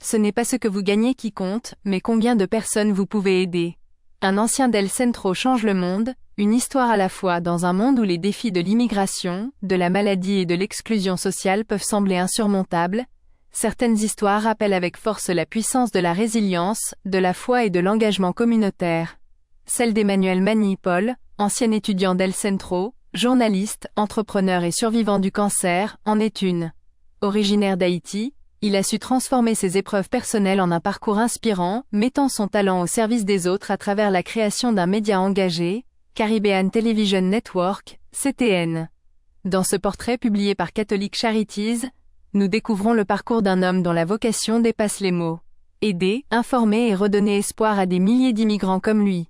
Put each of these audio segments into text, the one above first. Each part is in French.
Ce n'est pas ce que vous gagnez qui compte, mais combien de personnes vous pouvez aider. Un ancien d'El Centro change le monde, une histoire à la fois dans un monde où les défis de l'immigration, de la maladie et de l'exclusion sociale peuvent sembler insurmontables. Certaines histoires rappellent avec force la puissance de la résilience, de la foi et de l'engagement communautaire. Celle d'Emmanuel Mani-Paul, ancien étudiant d'El Centro, journaliste, entrepreneur et survivant du cancer, en est une. Originaire d'Haïti, il a su transformer ses épreuves personnelles en un parcours inspirant, mettant son talent au service des autres à travers la création d'un média engagé, Caribbean Television Network, CTN. Dans ce portrait publié par Catholic Charities, nous découvrons le parcours d'un homme dont la vocation dépasse les mots. Aider, informer et redonner espoir à des milliers d'immigrants comme lui.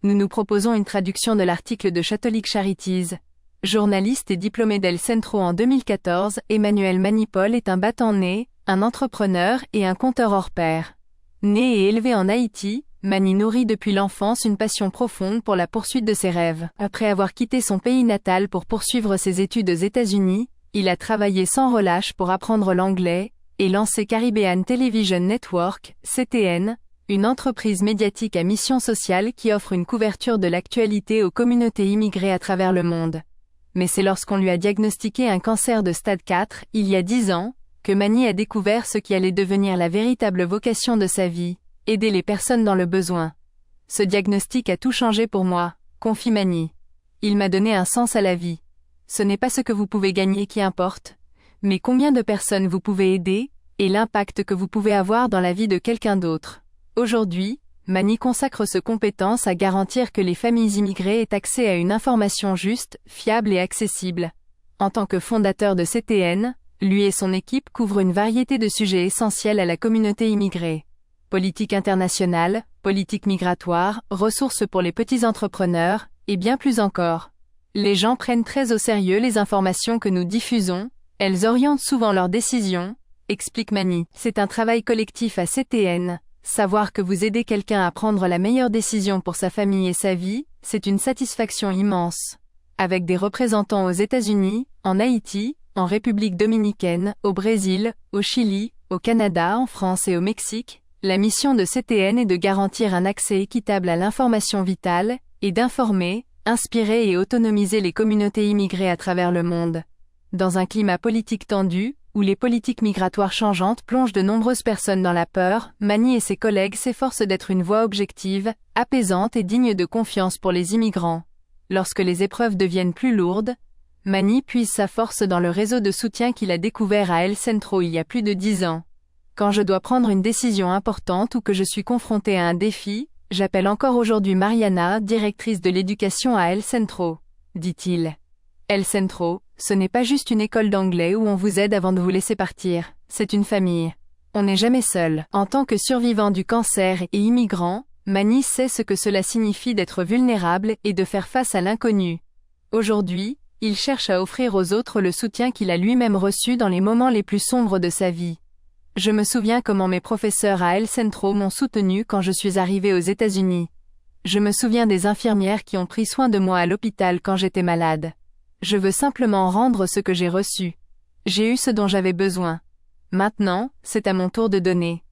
Nous nous proposons une traduction de l'article de Catholic Charities. Journaliste et diplômé d'El Centro en 2014, Emmanuel Mani-Paul est un battant-né, un entrepreneur et un conteur hors pair. Né et élevé en Haïti, Mani nourrit depuis l'enfance une passion profonde pour la poursuite de ses rêves. Après avoir quitté son pays natal pour poursuivre ses études aux États-Unis, il a travaillé sans relâche pour apprendre l'anglais, et lancé Caribbean Television Network, CTN, une entreprise médiatique à mission sociale qui offre une couverture de l'actualité aux communautés immigrées à travers le monde. Mais c'est lorsqu'on lui a diagnostiqué un cancer de stade 4, il y a 10 ans, que Mani a découvert ce qui allait devenir la véritable vocation de sa vie, aider les personnes dans le besoin. Ce diagnostic a tout changé pour moi, confie Mani. Il m'a donné un sens à la vie. Ce n'est pas ce que vous pouvez gagner qui importe, mais combien de personnes vous pouvez aider, et l'impact que vous pouvez avoir dans la vie de quelqu'un d'autre. Aujourd'hui, Mani consacre ses compétences à garantir que les familles immigrées aient accès à une information juste, fiable et accessible. En tant que fondateur de CTN, lui et son équipe couvrent une variété de sujets essentiels à la communauté immigrée. Politique internationale, politique migratoire, ressources pour les petits entrepreneurs, et bien plus encore. Les gens prennent très au sérieux les informations que nous diffusons, elles orientent souvent leurs décisions, explique Mani. C'est un travail collectif à CTN. Savoir que vous aidez quelqu'un à prendre la meilleure décision pour sa famille et sa vie, c'est une satisfaction immense. Avec des représentants aux États-Unis, en Haïti, en République dominicaine, au Brésil, au Chili, au Canada, en France et au Mexique, la mission de CTN est de garantir un accès équitable à l'information vitale, et d'informer, inspirer et autonomiser les communautés immigrées à travers le monde. Dans un climat politique tendu, où les politiques migratoires changeantes plongent de nombreuses personnes dans la peur, Mani et ses collègues s'efforcent d'être une voix objective, apaisante et digne de confiance pour les immigrants. Lorsque les épreuves deviennent plus lourdes, Mani puise sa force dans le réseau de soutien qu'il a découvert à El Centro il y a plus de 10 ans. Quand je dois prendre une décision importante ou que je suis confronté à un défi, j'appelle encore aujourd'hui Mariana, directrice de l'éducation à El Centro, dit-il. El Centro, ce n'est pas juste une école d'anglais où on vous aide avant de vous laisser partir, c'est une famille. On n'est jamais seul. En tant que survivant du cancer et immigrant, Mani sait ce que cela signifie d'être vulnérable et de faire face à l'inconnu. Aujourd'hui, il cherche à offrir aux autres le soutien qu'il a lui-même reçu dans les moments les plus sombres de sa vie. Je me souviens comment mes professeurs à El Centro m'ont soutenu quand je suis arrivé aux États-Unis. Je me souviens des infirmières qui ont pris soin de moi à l'hôpital quand j'étais malade. Je veux simplement rendre ce que j'ai reçu. J'ai eu ce dont j'avais besoin. Maintenant, c'est à mon tour de donner.